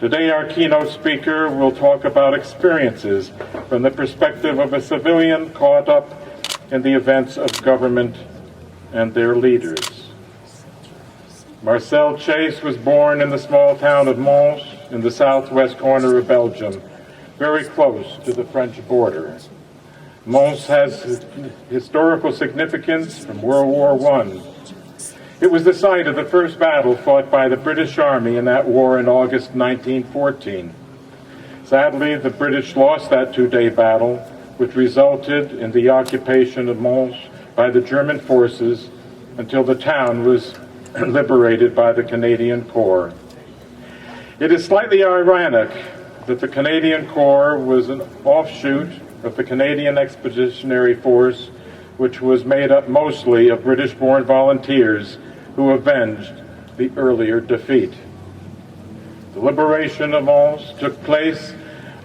Today, our keynote speaker will talk about experiences from the perspective of a civilian caught up in the events of government and their leaders. Marcelle Chase was born in the small town of Mons in the southwest corner of Belgium, very close to the French border. Mons has historical significance from World War I. It was the site of the first battle fought by the British Army in that war in August 1914. Sadly, the British lost that two-day battle, which resulted in the occupation of Mons by the German forces until the town was liberated by the Canadian Corps. It is slightly ironic that the Canadian Corps was an offshoot of the Canadian Expeditionary Force, which was made up mostly of British-born volunteers who avenged the earlier defeat. The liberation of Mons took place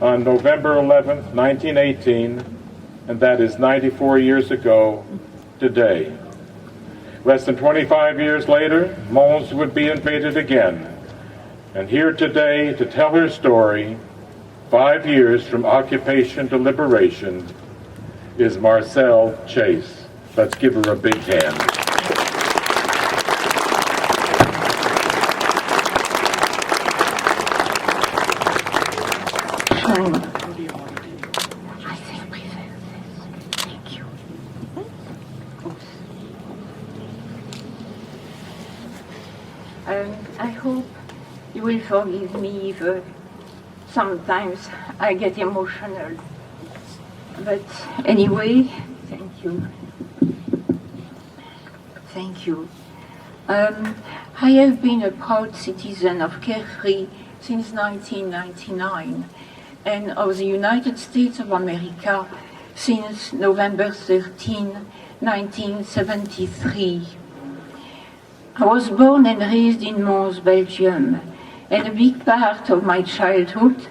on November 11, 1918, and that is 94 years ago today. Less than 25 years later, Mons would be invaded again. And here today to tell her story, 5 years from occupation to liberation, is Marcelle Chase. Let's give her a big hand. I hope you will forgive me if sometimes I get emotional. But anyway, thank you. Thank you. I have been a proud citizen of Carefree since 1999 and of the United States of America since November 13, 1973. I was born and raised in Mons, Belgium, and a big part of my childhood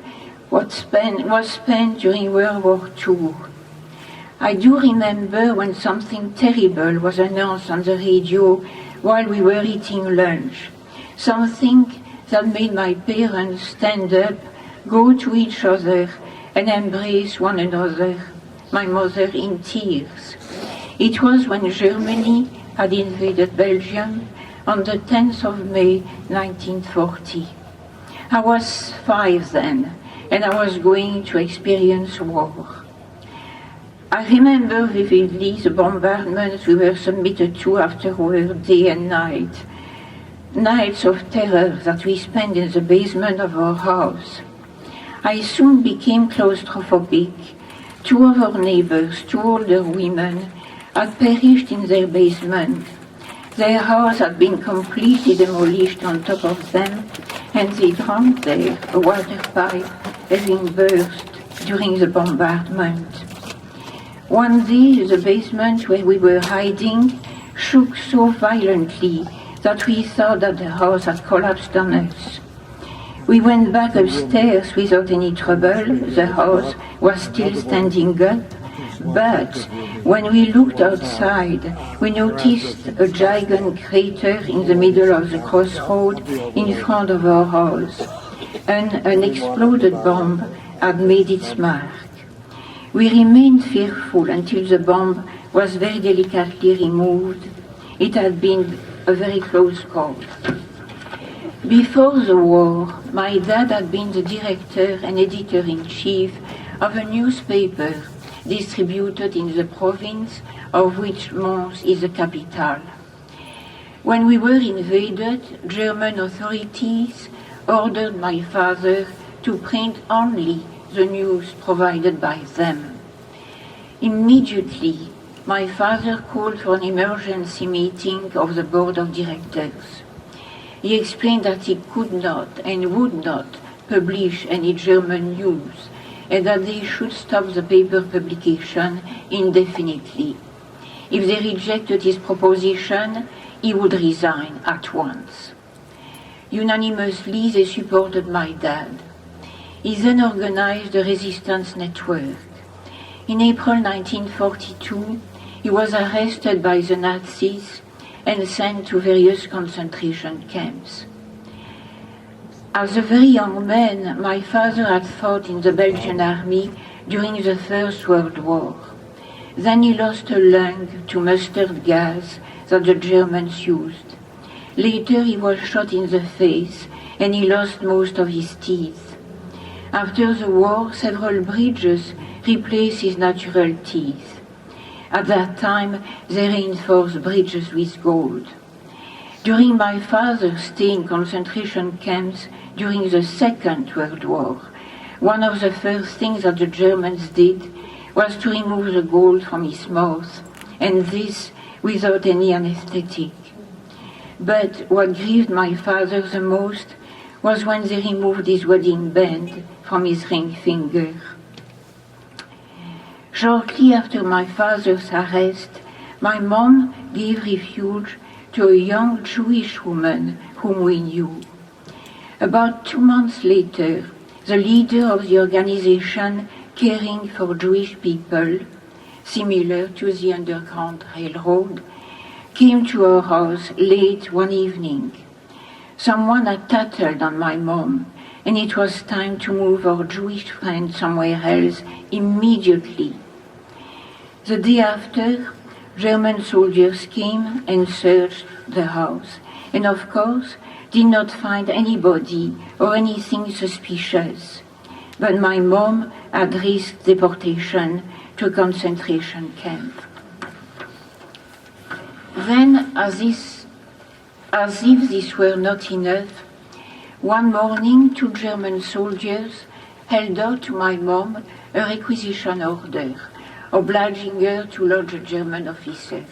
was spent during World War II. I do remember when something terrible was announced on the radio while we were eating lunch, something that made my parents stand up, go to each other, and embrace one another, my mother in tears. It was when Germany had invaded Belgium on the 10th of May, 1940. I was 5 then, and I was going to experience war. I remember vividly the bombardments we were submitted to afterward, day and night. Nights of terror that we spent in the basement of our house. I soon became claustrophobic. 2 of our neighbors, 2 older women, had perished in their basement. Their house had been completely demolished on top of them, and they drowned there, a water pipe having burst during the bombardment. One day, the basement where we were hiding shook so violently that we thought that the house had collapsed on us. We went back upstairs without any trouble. The house was still standing up, but when we looked outside, we noticed a giant crater in the middle of the crossroad in front of our house, and an exploded bomb had made its mark. We remained fearful until the bomb was very delicately removed. It had been a very close call. Before the war, my dad had been the director and editor-in-chief of a newspaper distributed in the province of which Mons is the capital. When we were invaded, German authorities ordered my father to print only the news provided by them. Immediately, my father called for an emergency meeting of the board of directors. He explained that he could not and would not publish any German news, and that they should stop the paper publication indefinitely. If they rejected his proposition, he would resign at once. Unanimously, they supported my dad. He then organized a resistance network. In April 1942, he was arrested by the Nazis and sent to various concentration camps. As a very young man, my father had fought in the Belgian army during the First World War. Then he lost a lung to mustard gas that the Germans used. Later he was shot in the face and he lost most of his teeth. After the war, several bridges replaced his natural teeth. At that time, they reinforced bridges with gold. During my father's stay in concentration camps during the Second World War, one of the first things that the Germans did was to remove the gold from his mouth, and this without any anesthetic. But what grieved my father the most was when they removed his wedding band from his ring finger. Shortly after my father's arrest, my mom gave refuge to a young Jewish woman whom we knew. About 2 months later, the leader of the organization caring for Jewish people, similar to the Underground Railroad, came to our house late one evening. Someone had tattled on my mom, and it was time to move our Jewish friend somewhere else immediately. The day after, German soldiers came and searched the house, and of course did not find anybody or anything suspicious. But my mom had risked deportation to a concentration camp. Then, as if this were not enough, one morning 2 German soldiers held out to my mom a requisition order, obliging her to lodge a German officer.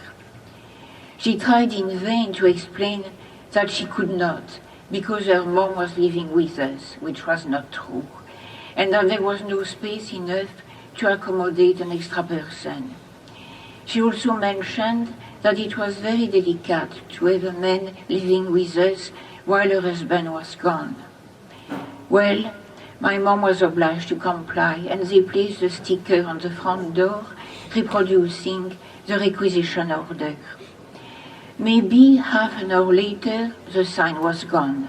She tried in vain to explain that she could not, because her mom was living with us, which was not true, and that there was no space enough to accommodate an extra person. She also mentioned that it was very delicate to have a man living with us while her husband was gone. Well, my mom was obliged to comply, and they placed a sticker on the front door reproducing the requisition order. Maybe half an hour later, the sign was gone.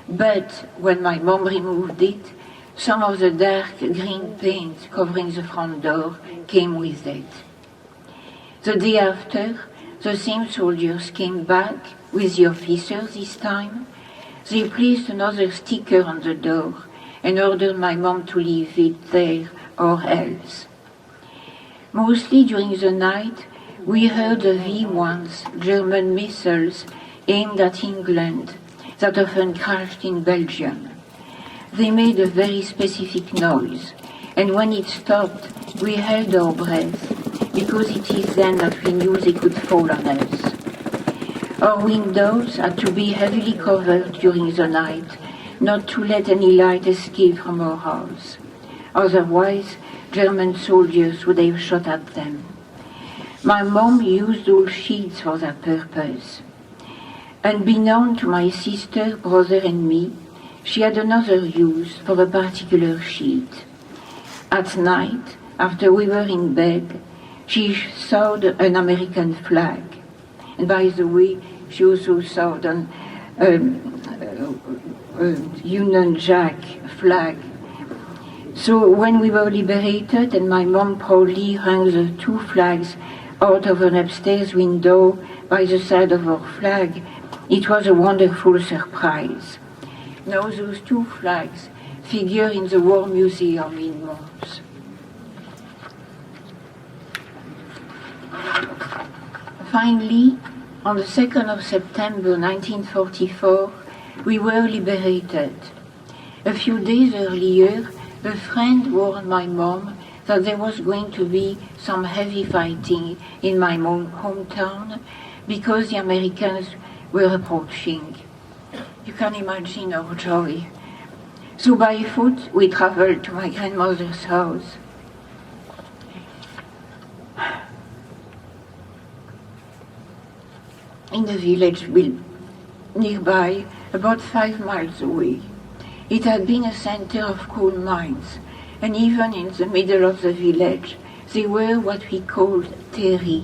But when my mom removed it, some of the dark green paint covering the front door came with it. The day after, the same soldiers came back with the officers this time. They placed another sticker on the door and ordered my mom to leave it there or else. Mostly during the night, we heard the V-1s, German missiles aimed at England that often crashed in Belgium. They made a very specific noise, and when it stopped, we held our breath, because it is then that we knew they could fall on us. Our windows had to be heavily covered during the night, not to let any light escape from our house. Otherwise, German soldiers would have shot at them. My mom used those sheets for that purpose. Unbeknown to my sister, brother, and me, she had another use for a particular sheet. At night, after we were in bed, she sewed an American flag. And by the way, she also sewed a Union Jack flag. So when we were liberated and my mom proudly hung the 2 flags out of an upstairs window by the side of our flag, it was a wonderful surprise. Now those 2 flags figure in the War Museum in Mons. Finally, on the 2nd of September 1944, we were liberated. A few days earlier, a friend warned my mom that there was going to be some heavy fighting in my hometown because the Americans were approaching. You can imagine our joy. So by foot, we traveled to my grandmother's house. In a village nearby, about 5 miles away. It had been a center of coal mines, and even in the middle of the village, they were what we called terri.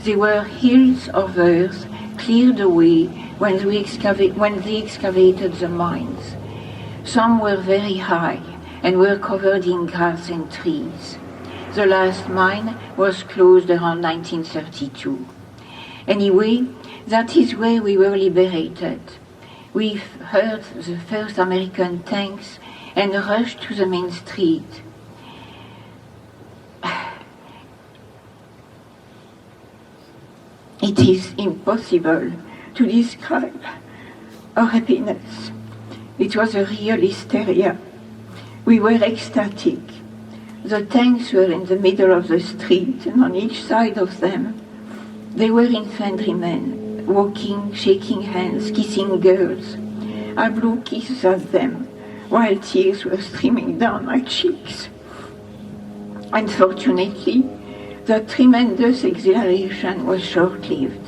They were hills of earth cleared away when they excavated the mines. Some were very high and were covered in grass and trees. The last mine was closed around 1932. Anyway, that is where we were liberated. We heard the first American tanks and rushed to the main street. It is impossible to describe our happiness. It was a real hysteria. We were ecstatic. The tanks were in the middle of the street, and on each side of them, they were infantrymen, walking, shaking hands, kissing girls. I blew kisses at them, while tears were streaming down my cheeks. Unfortunately, the tremendous exhilaration was short-lived.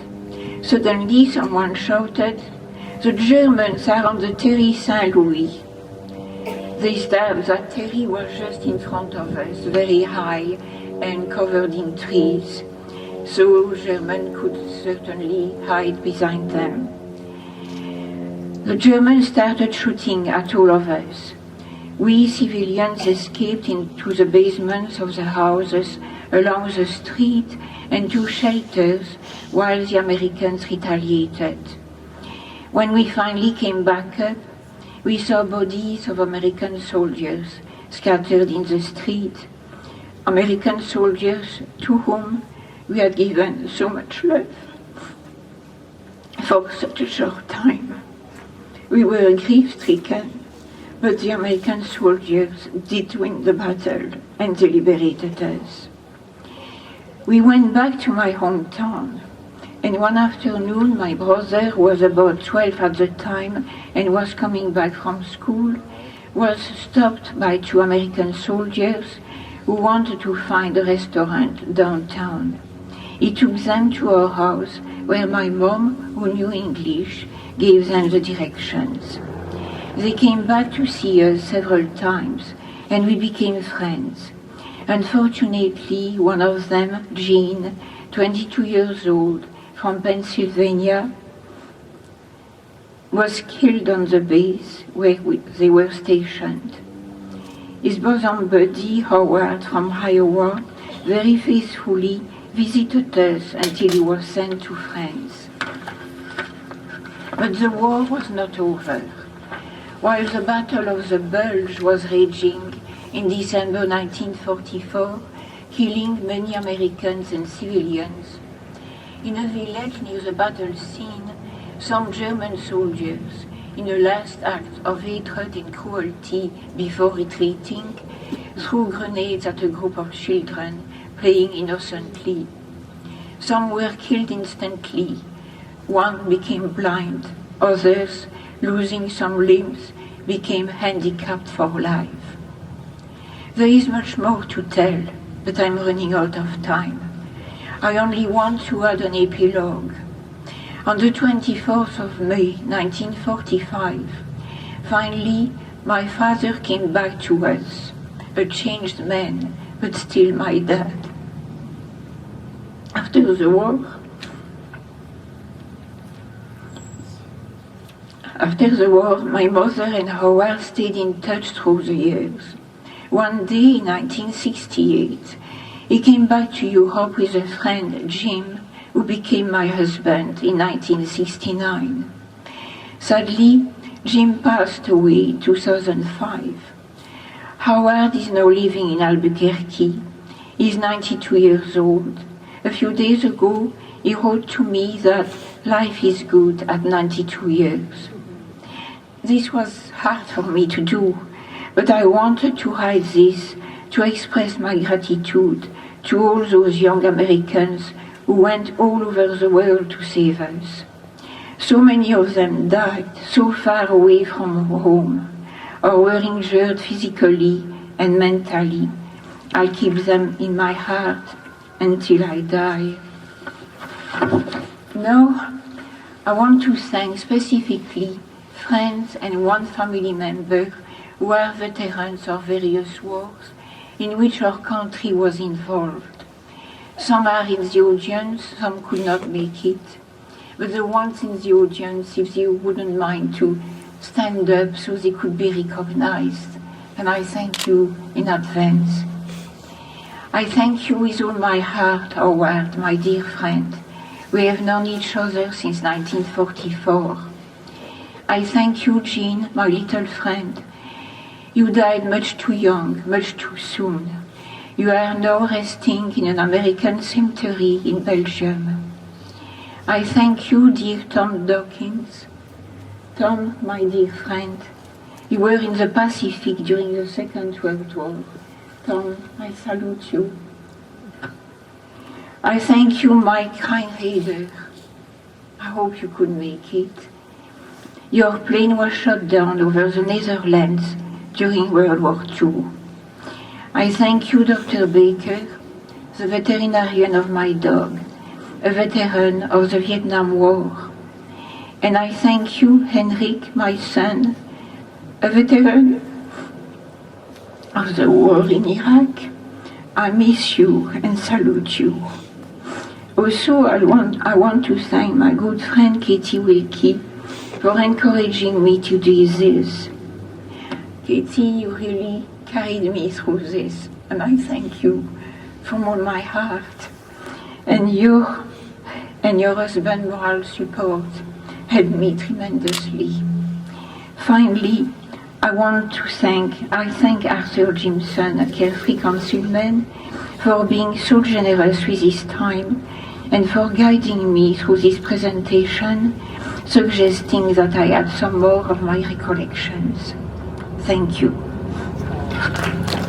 Suddenly, someone shouted, "The Germans are on the Terry Saint-Louis." This time, that Terry was just in front of us, very high and covered in trees, so Germans could certainly hide behind them. The Germans started shooting at all of us. We civilians escaped into the basements of the houses along the street and to shelters while the Americans retaliated. When we finally came back up, we saw bodies of American soldiers scattered in the street. American soldiers to whom we had given so much love for such a short time. We were grief-stricken, but the American soldiers did win the battle and they liberated us. We went back to my hometown, and one afternoon my brother, who was about 12 at the time and was coming back from school, was stopped by two American soldiers who wanted to find a restaurant downtown. He took them to our house where my mom, who knew English, gave them the directions. They came back to see us several times and we became friends. Unfortunately, one of them, Jean, 22 years old, from Pennsylvania, was killed on the base where they were stationed. His bosom buddy, Howard, from Iowa, very faithfully visited us until he was sent to France. But the war was not over. While the Battle of the Bulge was raging in December 1944, killing many Americans and civilians, in a village near the battle scene, some German soldiers, in a last act of hatred and cruelty before retreating, threw grenades at a group of children playing innocently. Some were killed instantly. One became blind. Others, losing some limbs, became handicapped for life. There is much more to tell, but I'm running out of time. I only want to add an epilogue. On the 24th of May 1945, finally, my father came back to us, a changed man, but still my dad. After the war, my mother and Howard stayed in touch through the years. One day in 1968, he came back to Europe with a friend, Jim, who became my husband in 1969. Sadly, Jim passed away in 2005. Howard is now living in Albuquerque. He is 92 years old. A few days ago, he wrote to me that life is good at 92 years. This was hard for me to do, but I wanted to write this to express my gratitude to all those young Americans who went all over the world to save us. So many of them died so far away from home, or were injured physically and mentally. I'll keep them in my heart until I die. Now, I want to thank specifically friends and one family member who are veterans of various wars in which our country was involved. Some are in the audience, some could not make it, but the ones in the audience, if you wouldn't mind to stand up so they could be recognized. And I thank you in advance. I thank you with all my heart, Howard, my dear friend. We have known each other since 1944. I thank you, Jean, my little friend. You died much too young, much too soon. You are now resting in an American cemetery in Belgium. I thank you, dear Tom Dawkins. Tom, my dear friend, you were in the Pacific during the Second World War. Tom, I salute you. I thank you, Mike Reinreder. I hope you could make it. Your plane was shot down over the Netherlands during World War II. I thank you, Dr. Baker, the veterinarian of my dog, a veteran of the Vietnam War. And I thank you, Henrik, my son, a veteran of the war in Iraq. I miss you and salute you. Also, I want to thank my good friend Katie Wilkie for encouraging me to do this. Katie, you really carried me through this, and I thank you from all my heart. And your husband's moral support helped me tremendously. Finally, I thank Arthur Jimson, a Carefree councilman, for being so generous with his time and for guiding me through this presentation, suggesting that I add some more of my recollections. Thank you. Thank you.